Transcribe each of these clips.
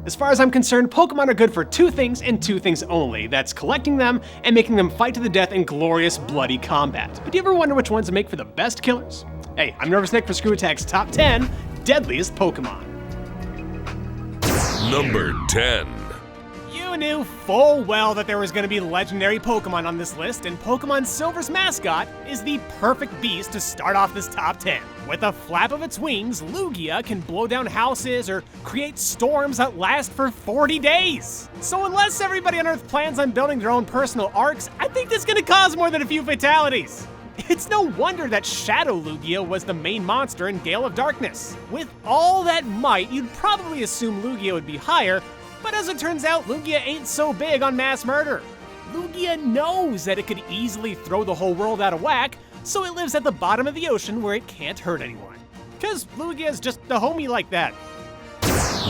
As far as I'm concerned, Pokemon are good for two things and two things only. That's collecting them and making them fight to the death in glorious, bloody combat. But do you ever wonder which ones make for the best killers? Hey, I'm Nervous Nick for Screw Attack's Top 10 Deadliest Pokemon. Number 10. You knew full well that there was going to be legendary Pokemon on this list, and Pokemon Silver's mascot is the perfect beast to start off this top 10. With a flap of its wings, Lugia can blow down houses or create storms that last for 40 days. So unless everybody on Earth plans on building their own personal arcs, I think this is going to cause more than a few fatalities. It's no wonder that Shadow Lugia was the main monster in Gale of Darkness. With all that might, you'd probably assume Lugia would be higher, but as it turns out, Lugia ain't so big on mass murder. Lugia knows that it could easily throw the whole world out of whack, so it lives at the bottom of the ocean where it can't hurt anyone. 'Cause Lugia's just a homie like that.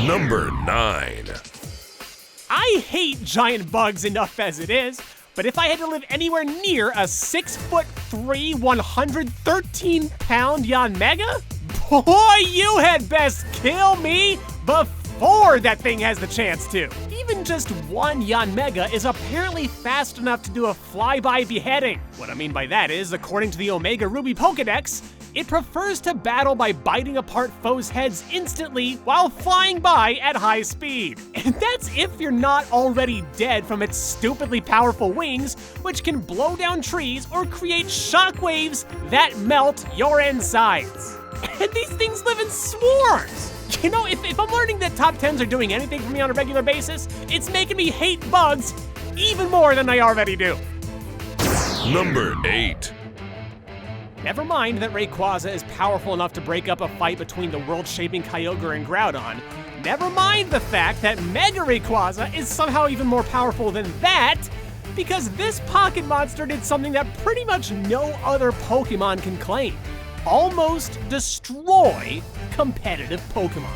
Number 9. I hate giant bugs enough as it is, but if I had to live anywhere near a 6'3", 113-pound Yanmega, boy, you had best kill me before that thing has the chance to. Even just one Yanmega is apparently fast enough to do a flyby beheading. What I mean by that is, according to the Omega Ruby Pokedex, it prefers to battle by biting apart foes' heads instantly while flying by at high speed. And that's if you're not already dead from its stupidly powerful wings, which can blow down trees or create shockwaves that melt your insides. And these things live in swarms. You know, if I'm learning that top 10s are doing anything for me on a regular basis, it's making me hate bugs even more than I already do. Number 8. Never mind that Rayquaza is powerful enough to break up a fight between the world-shaping Kyogre and Groudon. Never mind the fact that Mega Rayquaza is somehow even more powerful than that, because this pocket monster did something that pretty much no other Pokemon can claim. Almost destroy competitive Pokemon.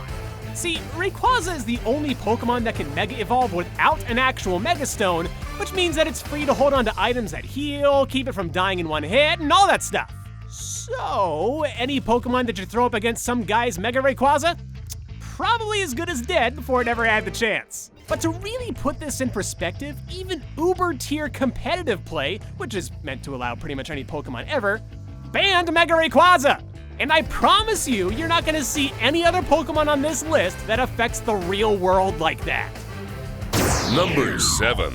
See, Rayquaza is the only Pokemon that can Mega Evolve without an actual Mega Stone, which means that it's free to hold on to items that heal, keep it from dying in one hit, and all that stuff. So, any Pokemon that you throw up against some guy's Mega Rayquaza, probably as good as dead before it ever had the chance. But to really put this in perspective, even Uber-tier competitive play, which is meant to allow pretty much any Pokemon ever, banned Mega Rayquaza! And I promise you, you're not gonna see any other Pokemon on this list that affects the real world like that. Number 7.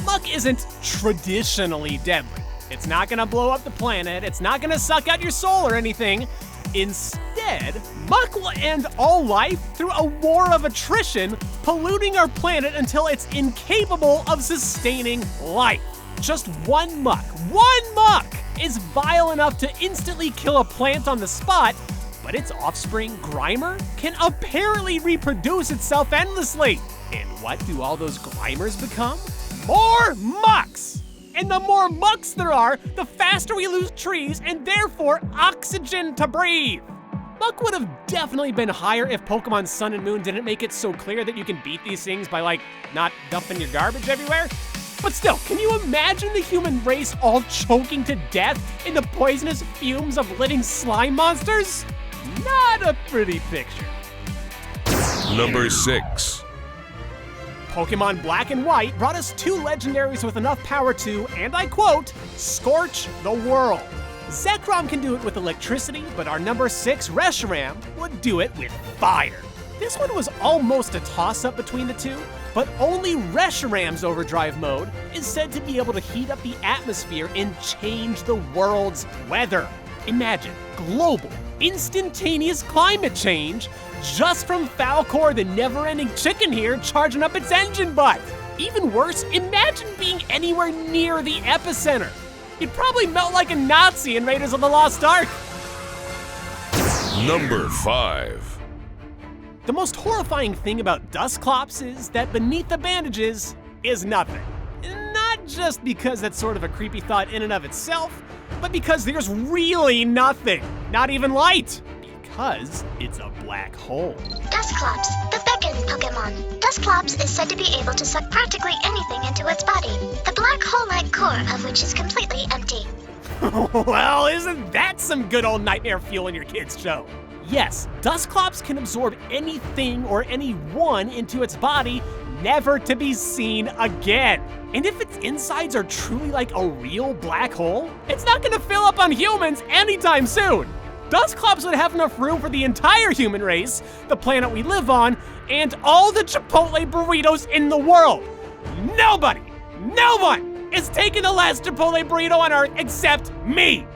Muck isn't traditionally deadly. It's not gonna blow up the planet, it's not gonna suck out your soul or anything. Instead, Muck will end all life through a war of attrition, polluting our planet until it's incapable of sustaining life. Just one Muck is vile enough to instantly kill a plant on the spot, but its offspring, Grimer, can apparently reproduce itself endlessly. And what do all those Grimers become? More Mucks! And the more Mucks there are, the faster we lose trees and therefore oxygen to breathe. Muck would have definitely been higher if Pokemon Sun and Moon didn't make it so clear that you can beat these things by, like, not dumping your garbage everywhere. But still, can you imagine the human race all choking to death in the poisonous fumes of living slime monsters? Not a pretty picture. Number 6. Pokemon Black and White brought us two legendaries with enough power to, and I quote, scorch the world. Zekrom can do it with electricity, but our number 6, Reshiram, would do it with fire. This one was almost a toss-up between the two, but only Reshiram's overdrive mode is said to be able to heat up the atmosphere and change the world's weather. Imagine global, instantaneous climate change just from Falcor, the never-ending chicken here, charging up its engine butt. Even worse, imagine being anywhere near the epicenter. You'd probably melt like a Nazi in Raiders of the Lost Ark. Number 5. The most horrifying thing about Dusclops is that beneath the bandages is nothing. Not just because that's sort of a creepy thought in and of itself, but because there's really nothing. Not even light. Because it's a black hole. Dusclops, the beacon Pokemon. Dusclops is said to be able to suck practically anything into its body, the black hole-like core of which is completely empty. Well, isn't that some good old nightmare fuel in your kids' show? Yes, Dusclops can absorb anything or anyone into its body, never to be seen again. And if its insides are truly like a real black hole, it's not gonna fill up on humans anytime soon. Dusclops would have enough room for the entire human race, the planet we live on, and all the Chipotle burritos in the world. Nobody, no one is taking the last Chipotle burrito on Earth except me.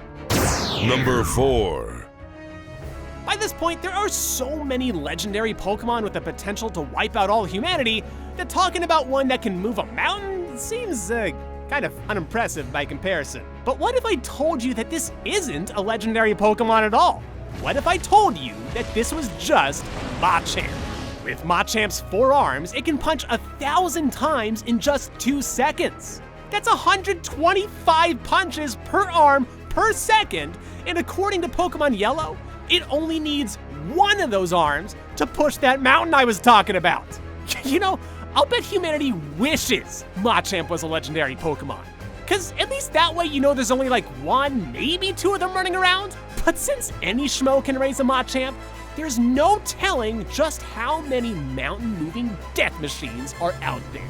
Number 4. By this point, there are so many legendary Pokemon with the potential to wipe out all humanity that talking about one that can move a mountain seems kind of unimpressive by comparison. But what if I told you that this isn't a legendary Pokemon at all? What if I told you that this was just Machamp? With Machamp's 4 arms, it can punch 1,000 times in just 2 seconds. That's 125 punches per arm per second, and according to Pokemon Yellow, it only needs one of those arms to push that mountain I was talking about. You know, I'll bet humanity wishes Machamp was a legendary Pokemon. Cause at least that way you know there's only like 1, maybe 2 of them running around. But since any schmo can raise a Machamp, there's no telling just how many mountain-moving death machines are out there.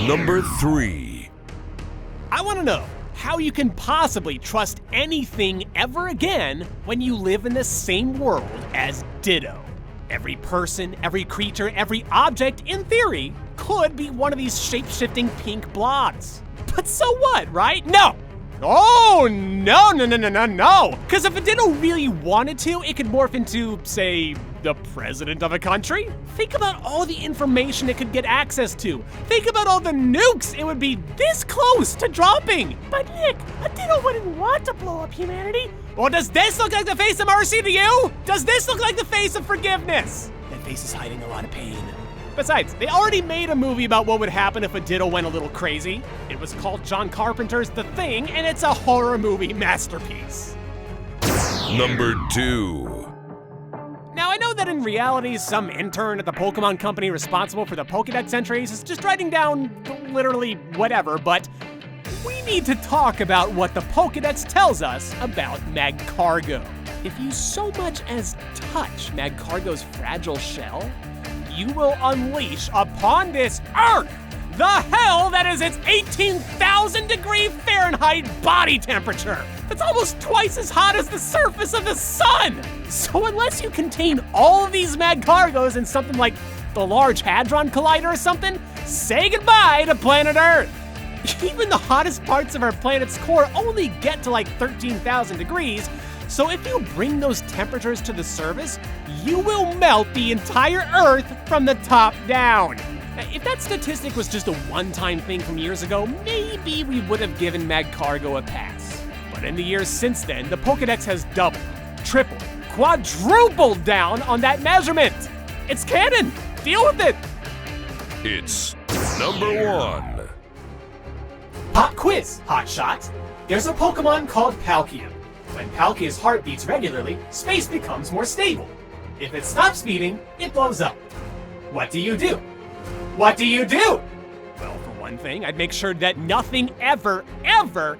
Number 3. I wanna know how you can possibly trust anything ever again when you live in the same world as Ditto. Every person, every creature, every object, in theory, could be one of these shape-shifting pink blobs. But so what, right? No! Oh, no! Because if a Ditto really wanted to, it could morph into, say, the president of a country. Think about all the information it could get access to. Think about all the nukes it would be this close to dropping. But Nick, a Ditto wouldn't want to blow up humanity. Well, does this look like the face of mercy to you? Does this look like the face of forgiveness? That face is hiding a lot of pain. Besides, they already made a movie about what would happen if a Ditto went a little crazy. It was called John Carpenter's The Thing, and it's a horror movie masterpiece. Number 2. Now, I know that in reality, some intern at the Pokemon company responsible for the Pokedex entries is just writing down literally whatever, but we need to talk about what the Pokedex tells us about Magcargo. If you so much as touch Magcargo's fragile shell, you will unleash upon this Earth the hell that is its 18,000 degree Fahrenheit body temperature. That's almost twice as hot as the surface of the sun. So unless you contain all of these Magcargos in something like the Large Hadron Collider or something, say goodbye to planet Earth. Even the hottest parts of our planet's core only get to like 13,000 degrees, so if you bring those temperatures to the surface, you will melt the entire Earth from the top down. If that statistic was just a one-time thing from years ago, maybe we would have given Magcargo a pass. But in the years since then, the Pokedex has doubled, tripled, quadrupled down on that measurement. It's canon. Deal with it. It's number 1. Pop quiz, hotshot. There's a Pokemon called Palkia. When Palkia's heart beats regularly, space becomes more stable. If it stops beating, it blows up. What do you do? What do you do? Well, for one thing, I'd make sure that nothing ever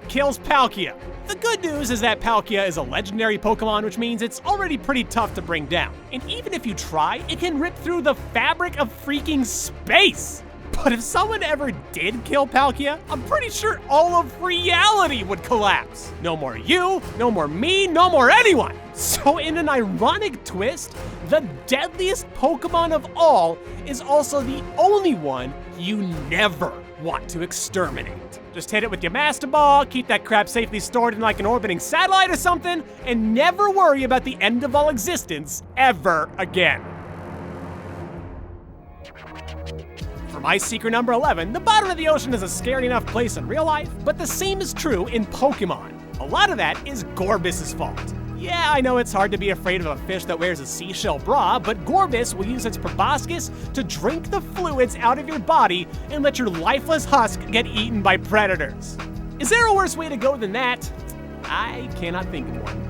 kills Palkia. The good news is that Palkia is a legendary Pokemon, which means it's already pretty tough to bring down. And even if you try, it can rip through the fabric of freaking space. But if someone ever did kill Palkia, I'm pretty sure all of reality would collapse. No more you, no more me, no more anyone. So in an ironic twist, the deadliest Pokemon of all is also the only one you never want to exterminate. Just hit it with your Master Ball, keep that crap safely stored in like an orbiting satellite or something, and never worry about the end of all existence ever again. For my secret number 11, the bottom of the ocean is a scary enough place in real life, but the same is true in Pokemon. A lot of that is Gorbis's fault. Yeah, I know it's hard to be afraid of a fish that wears a seashell bra, but Gorbis will use its proboscis to drink the fluids out of your body and let your lifeless husk get eaten by predators. Is there a worse way to go than that? I cannot think of one.